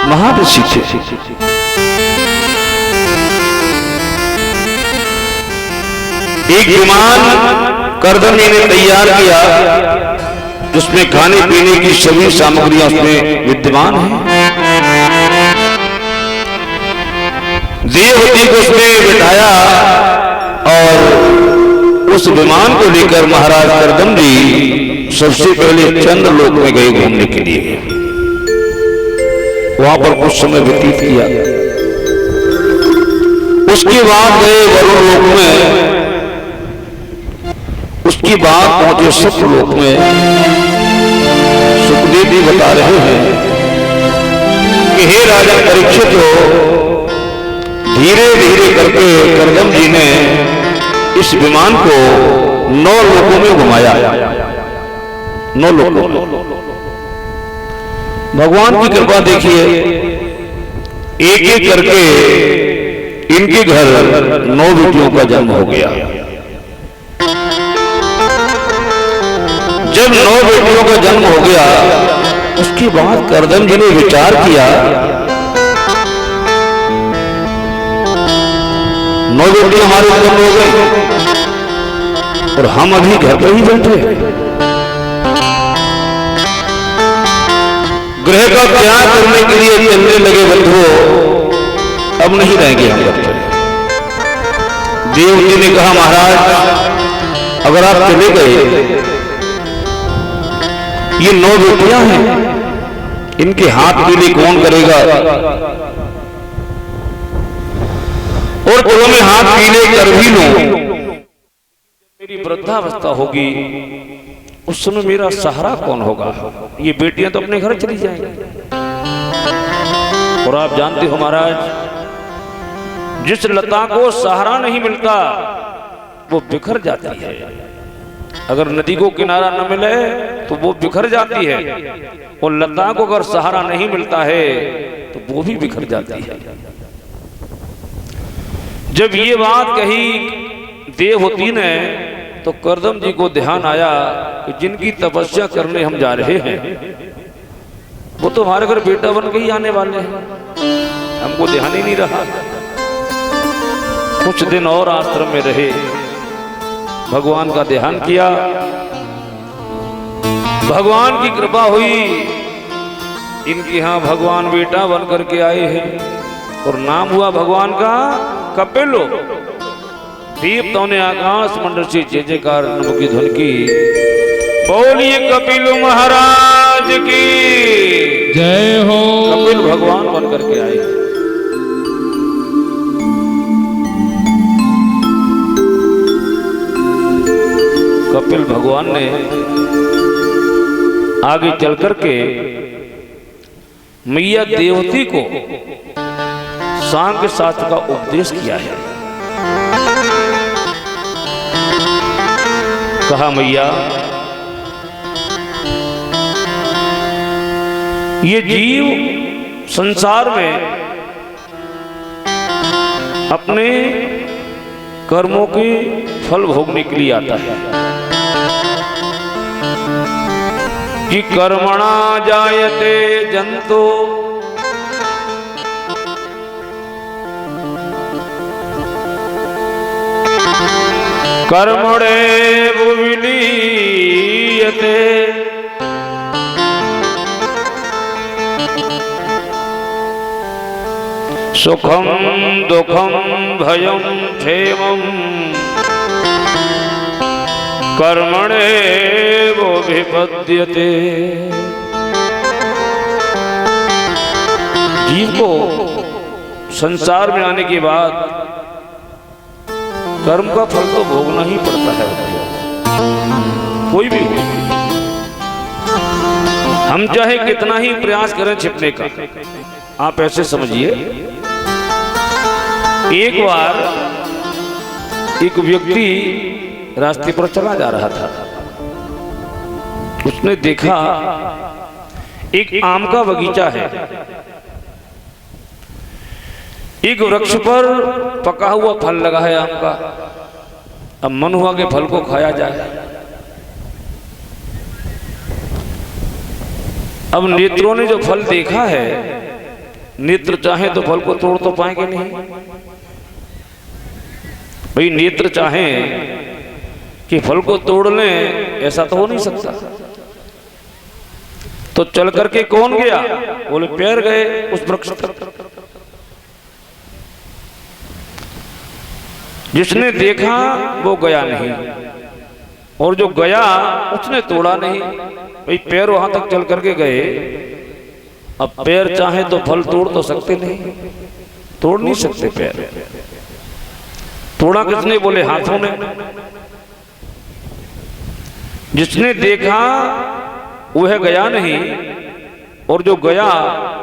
महाऋषि थे। एक विमान करदनी ने तैयार किया जिसमें खाने पीने की सभी सामग्रियां उसमें विद्यमान हैं। देवहूति को उसमें बिठाया और उस विमान को लेकर महाराज करदम जी सबसे पहले चंद्रलोक में गए घूमने के लिए। वहां पर कुछ समय व्यतीत किया। उसके बाद गए वरुण लोक में। उसकी बात पहुंचे सत्यलोक में। सुखदेव जी बता रहे हैं कि हे राजा परीक्षित हो, धीरे धीरे करके करदम जी ने इस विमान को 9 लोकों में घुमाया। 9 लोकों में। भगवान की कृपा देखिए, एक एक करके इनके घर 9 बेटियों का जन्म हो गया। जब 9 बेटियों का जन्म हो गया, उसके बाद करदम जी ने विचार किया 9 बेटी हमारे जन्म हो गए और हम अभी घर पर ही बैठे। ग्रह का त्याग करने के लिए चलने लगे बंधुओं, अब नहीं रहेंगे हम घर पर। देव जी ने कहा महाराज अगर आप चले गए, ये 9 बेटियां हैं, इनके हाथ पीले कौन करेगा? और तो मैं हाथ पीले कर भी लूं, मेरी वृद्धावस्था होगी उस समय मेरा सहारा कौन होगा? ये बेटियां तो अपने घर चली जाएंगी। और आप जानते हो महाराज, जिस लता को सहारा नहीं मिलता वो बिखर जाती है। अगर नदी को किनारा न मिले तो वो बिखर जाती है, और लता को अगर सहारा नहीं मिलता है तो वो भी बिखर जाती है। जब ये बात कही देवहूति ने तो करदम जी को ध्यान आया कि जिनकी तपस्या करने हम जा रहे हैं वो तो हमारे घर बेटा बन के ही आने वाले हैं, हमको ध्यान ही नहीं रहा। कुछ दिन और आश्रम में रहे, भगवान का ध्यान किया, भगवान की कृपा हुई, इनके यहाँ भगवान बेटा बन करके आए हैं और नाम हुआ भगवान का कपिलो। देवताओं ने आकाश मंडल से जय जयकार नमो की ध्वनि की। बोलिए कपिलो महाराज की जय हो। कपिल भगवान बन करके आए। कपिल भगवान ने आगे चल करके मैया देवती को सांख्य शास्त्र का उपदेश किया है। कहा मैया ये जीव संसार में अपने कर्मों के फल भोगने के लिए आता है कि कर्मणा जायते जंतु कर्मणे विलीयते सुखम दुखम भयम क्षेमम कर्मणे वो विपद्यते। जीव को संसार में आने के बाद कर्म का फल तो भोगना ही पड़ता है, कोई भी हो। हम चाहे कितना ही प्रयास करें छिपने का। आप ऐसे समझिए, एक बार एक व्यक्ति रास्ते पर चला जा रहा था, उसने देखा एक आम का बगीचा है, एक वृक्ष पर पका हुआ फल लगा है आम का। अब मन हुआ कि फल को खाया जाए। अब नेत्रों ने जो फल देखा है नेत्र चाहे तो फल को तोड़ तो पाएंगे नहीं। भाई नेत्र चाहे कि फल को तोड़ लें, ऐसा तो हो नहीं सकता। तो चल करके कौन गया? बोले पैर गए उस वृक्ष तक। जिसने देखा वो गया नहीं, और जो गया उसने तोड़ा नहीं। भाई पैर वहां तक चल करके गए, अब पैर चाहे तो फल तोड़ तो सकते नहीं, तोड़ नहीं सकते पैर। तोड़ा किसने? बोले हाथों ने। जिसने देखा वह गया नहीं, और जो गया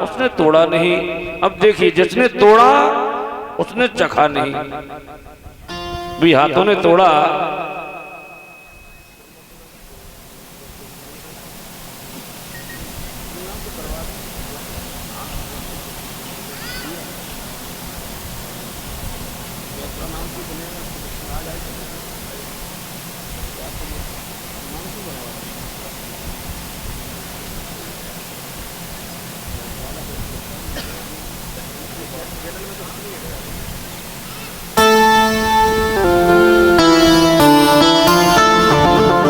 उसने तोड़ा नहीं। अब देखिए, जिसने तोड़ा उसने चखा नहीं। भी हाथों ने तोड़ा,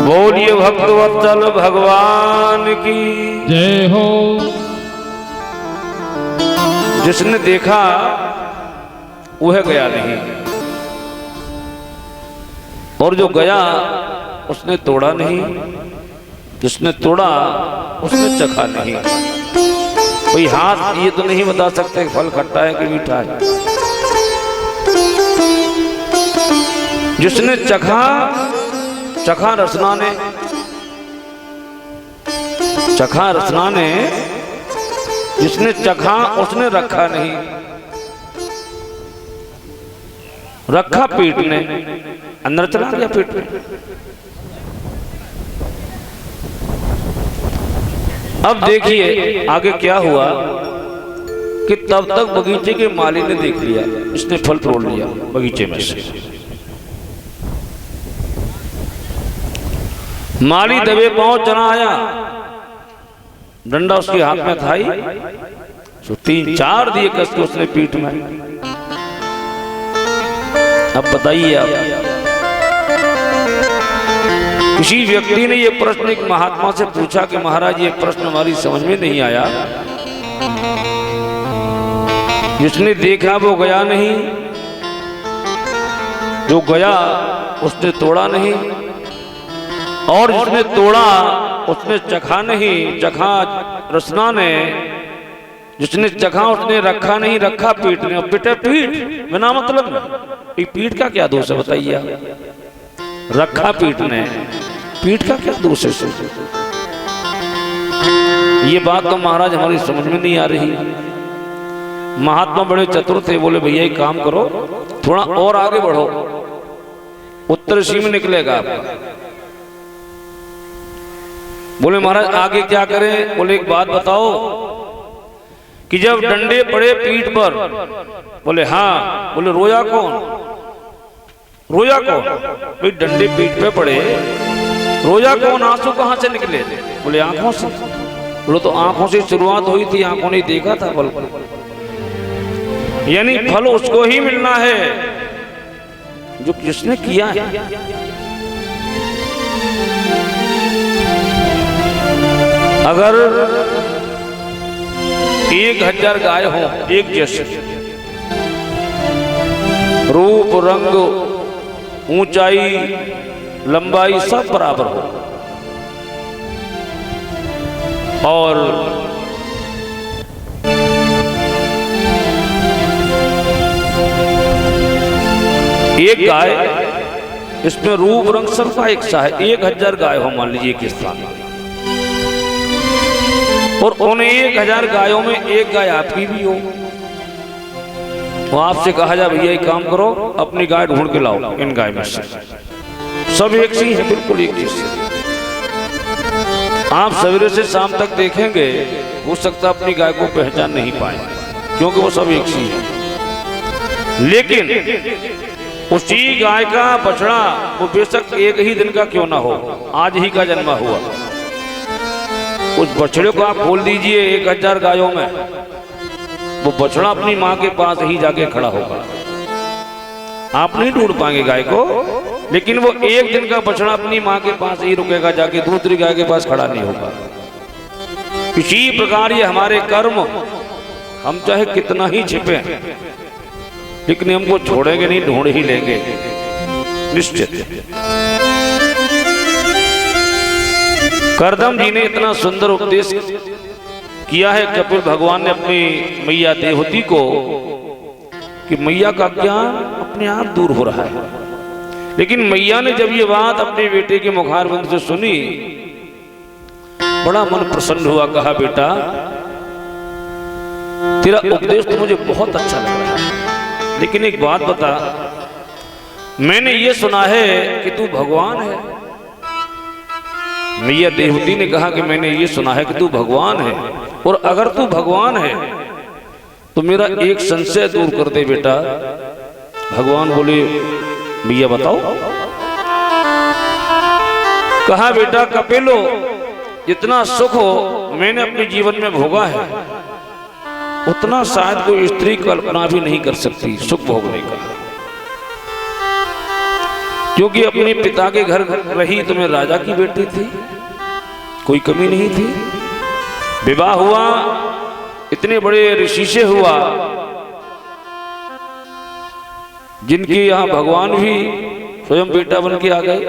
बोलिए भक्तवत्सल भगवान की जय हो। जिसने देखा वह गया नहीं, और जो गया उसने तोड़ा नहीं। जिसने तोड़ा उसने चखा नहीं। कोई हाथ ये तो नहीं बता सकते फल खट्टा है कि मीठा है। जिसने चखा, चखा रसना ने, चखा रसना ने। जिसने चखा उसने रखा नहीं, रखा पेट ने, अंदर चला गया पेट में। अब देखिए आगे क्या हुआ कि तब तक बगीचे के माली ने देख लिया, इसने फल तोड़ लिया बगीचे में से। माली दबे पांव चला आया, डंडा उसके हाथ में था ही, तो 3-4 दिए कस के उसने पीठ में। अब बताइए आप, किसी व्यक्ति ने ये प्रश्न एक महात्मा से पूछा कि महाराज ये प्रश्न हमारी समझ में नहीं आया। जिसने देखा वो गया नहीं, जो गया उसने तोड़ा नहीं, और जिसने तोड़ा उसने चखा नहीं, चखा रसना ने। जिसने चखा उसने रखा नहीं, रखा पीठ ने। बेटे पीठ बिना मतलब ये पीठ का क्या दोष है बताइए? रखा पीठ ने, पीठ का क्या दोष है? ये बात तो महाराज हमारी समझ में नहीं आ रही। महात्मा बड़े चतुर थे, बोले भैया एक काम करो, थोड़ा और आगे बढ़ो, उत्तर सी में निकलेगा आपका। बोले महाराज आगे क्या करें? बोले एक बात बताओ कि जब डंडे पड़े पीठ पर, बोले हाँ। बोले रोया कौन? रोया कौन? भाई डंडे पीठ पे पड़े, रोया कौन? आंसू कहां से निकले? बोले आंखों से। बोले तो आंखों से शुरुआत हुई थी, आंखों ने देखा था फल। यानी फल उसको ही मिलना है जो जिसने किया है। अगर 1000 गाय हो एक जैसे, रूप रंग ऊंचाई लंबाई सब बराबर हो, और एक गाय, इसमें रूप रंग सबका एक सा है। 1000 गाय हो मान लीजिए एक स्थान में, और उन 1000 गायों में एक गाय आपकी भी हो, वो आपसे कहा जाए भैया एक काम करो, अपनी गाय ढूंढ के लाओ इन गाय में से। सब एक सी है, बिल्कुल एक जैसी। आप सवेरे से शाम तक देखेंगे, हो सकता अपनी गाय को पहचान नहीं पाए, क्योंकि वो सब एक सी है। लेकिन उसी गाय का बछड़ा वो बेशक एक ही दिन का क्यों ना हो, आज ही का जन्मा हुआ, उस बछड़े को आप खोल दीजिए 1000 गायों में, वो बछड़ा अपनी माँ के पास ही जाके खड़ा होगा। आप नहीं ढूंढ पाएंगे गाय को, लेकिन वो एक दिन का बछड़ा अपनी माँ के पास ही रुकेगा, जाके दूसरी गाय के पास खड़ा नहीं होगा। इसी प्रकार ये हमारे कर्म, हम चाहे कितना ही छिपे लेकिन हमको छोड़ेंगे नहीं, ढूंढ ही लेंगे निश्चित। करदम जी ने इतना सुंदर उपदेश किया है कपिल भगवान ने अपनी मैया देवहूति को कि मैया का ज्ञान अपने आप दूर हो रहा है। लेकिन मैया ने जब ये बात अपने बेटे के मुखारबिंद से सुनी, बड़ा मन प्रसन्न हुआ। कहा बेटा तेरा उपदेश तो मुझे बहुत अच्छा लग रहा है, लेकिन एक बात बता, मैंने ये सुना है कि तू भगवान है। मैया देवहूति ने कहा कि मैंने ये सुना है कि तू भगवान है, और अगर तू भगवान है तो मेरा एक संशय दूर कर दे बेटा। भगवान बोले भैया बताओ। कहा बेटा कपिलो, जितना सुख हो मैंने अपने जीवन में भोगा है, उतना शायद कोई स्त्री कल्पना भी नहीं कर सकती सुख भोगने का। क्योंकि अपने पिता के घर रही तो मैं राजा की बेटी थी, कोई कमी नहीं थी। विवाह हुआ इतने बड़े ऋषि से हुआ, जिनके यहाँ भगवान भी स्वयं बेटा बन के आ गए।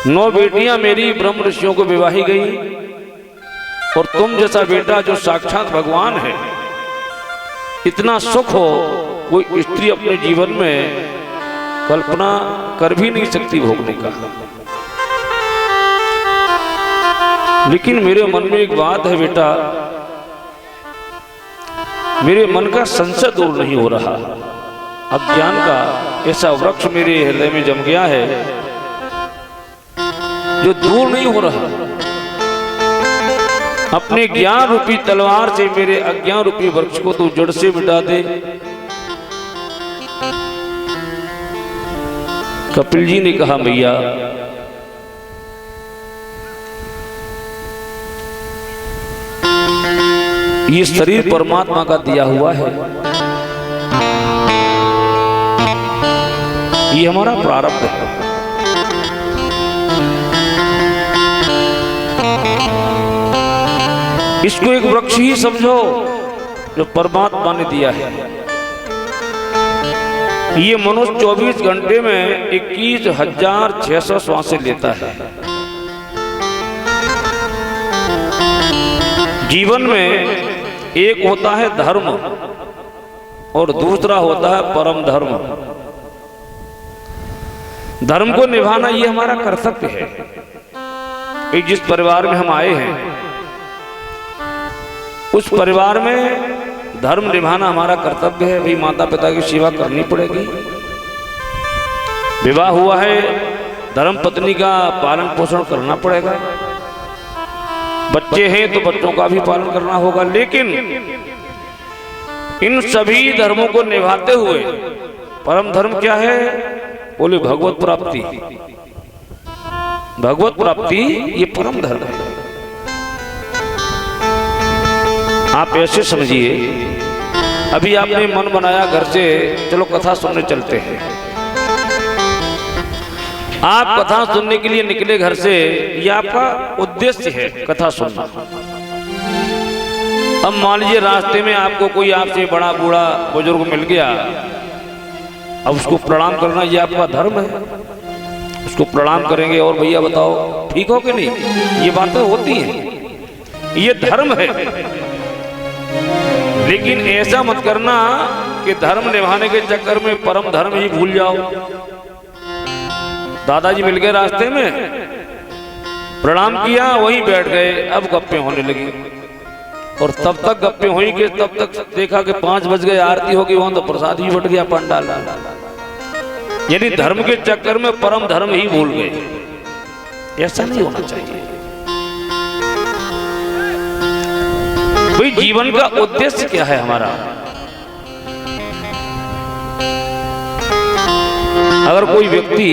9 बेटियां मेरी ब्रह्म ऋषियों को विवाही गई, और तुम जैसा बेटा जो साक्षात भगवान है, इतना सुख हो कोई स्त्री अपने जीवन में कल्पना कर भी नहीं सकती भोगने का। लेकिन मेरे मन में एक बात है बेटा, मेरे मन का संशय दूर नहीं हो रहा। अज्ञान का ऐसा वृक्ष मेरे हृदय में जम गया है जो दूर नहीं हो रहा। अपने ज्ञान रूपी तलवार से मेरे अज्ञान रूपी वृक्ष को तू जड़ से मिटा दे। कपिल जी ने कहा भैया ये शरीर परमात्मा का दिया हुआ है, ये हमारा प्रारब्ध है। इसको एक वृक्ष ही समझो जो परमात्मा ने दिया है। ये मनुष्य 24 घंटे में 21,600 श्वासें लेता है। जीवन में एक होता है धर्म और दूसरा होता है परम धर्म। धर्म को निभाना ये हमारा कर्तव्य है। जिस परिवार में हम आए हैं उस परिवार में धर्म निभाना हमारा कर्तव्य है। भाई माता पिता की सेवा करनी पड़ेगी। विवाह हुआ है, धर्म पत्नी का पालन पोषण करना पड़ेगा। बच्चे हैं तो बच्चों का भी पालन करना होगा। लेकिन इन सभी धर्मों को निभाते हुए परम धर्म क्या है? बोले भगवत प्राप्ति। भगवत प्राप्ति ये परम धर्म है। आप ऐसे समझिए, अभी आपने मन बनाया घर से चलो कथा सुनने चलते हैं। आप कथा सुनने के लिए निकले घर से, ये आपका उद्देश्य है कथा सुनना। अब मान लीजिए रास्ते में आपको कोई आपसे बड़ा बूढ़ा बुजुर्ग मिल गया, अब उसको प्रणाम करना ये आपका धर्म है। उसको प्रणाम करेंगे और भैया बताओ ठीक हो कि नहीं, ये बातें होती हैं, ये धर्म है। लेकिन ऐसा मत करना कि धर्म निभाने के चक्कर में परम धर्म ही भूल जाओ। दादाजी मिल गए रास्ते में, प्रणाम किया, वहीं बैठ गए, अब गप्पे होने लगी। और तब तक गप्पे हुई कि तब तक देखा कि 5 बज गए, आरती होगी, वहां तो प्रसाद ही बट गया पंडाल। यानी धर्म के चक्कर में परम धर्म ही भूल गए। ऐसा नहीं होना चाहिए। भाई जीवन का उद्देश्य क्या है हमारा? अगर कोई व्यक्ति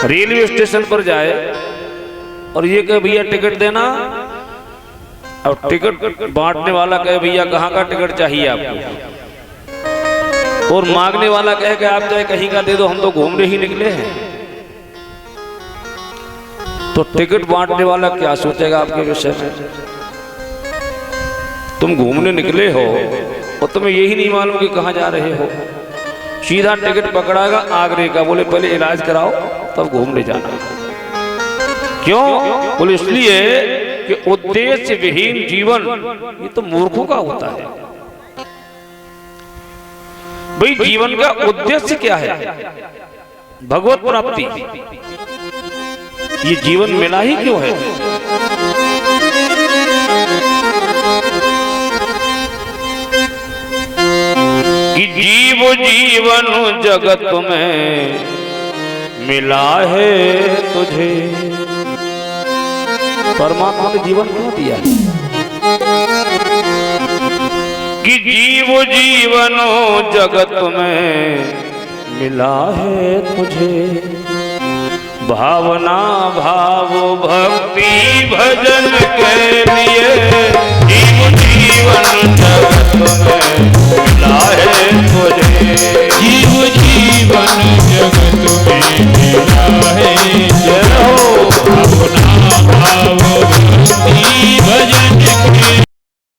रेलवे स्टेशन पर जाए और ये कहे भैया टिकट देना, अब टिकट बांटने वाला कहे भैया कहाँ का टिकट चाहिए आपको, और मांगने वाला कहे कि आप चाहे कहीं का दे दो, हम तो घूमने ही निकले हैं। तो टिकट बांटने वाला क्या सोचेगा आपके विषय में? तुम घूमने निकले हो और तुम्हें यही नहीं मालूम कि कहाँ जा रहे हो। सीधा टिकट पकड़ाएगा आगरे का, बोले पहले इलाज कराओ तब घूमने जाना। क्यों? बोले इसलिए कि उद्देश्य विहीन जीवन ये तो मूर्खों का होता है। भाई जीवन का उद्देश्य क्या है? भगवत प्राप्ति। ये जीवन मिला ही क्यों है? कि जीव जीवन जगत में मिला है तुझे। परमात्मा ने जीवन क्यों दिया? कि जीव जीवन जगत में मिला है तुझे। भावना भाव भक्ति भजन के लिए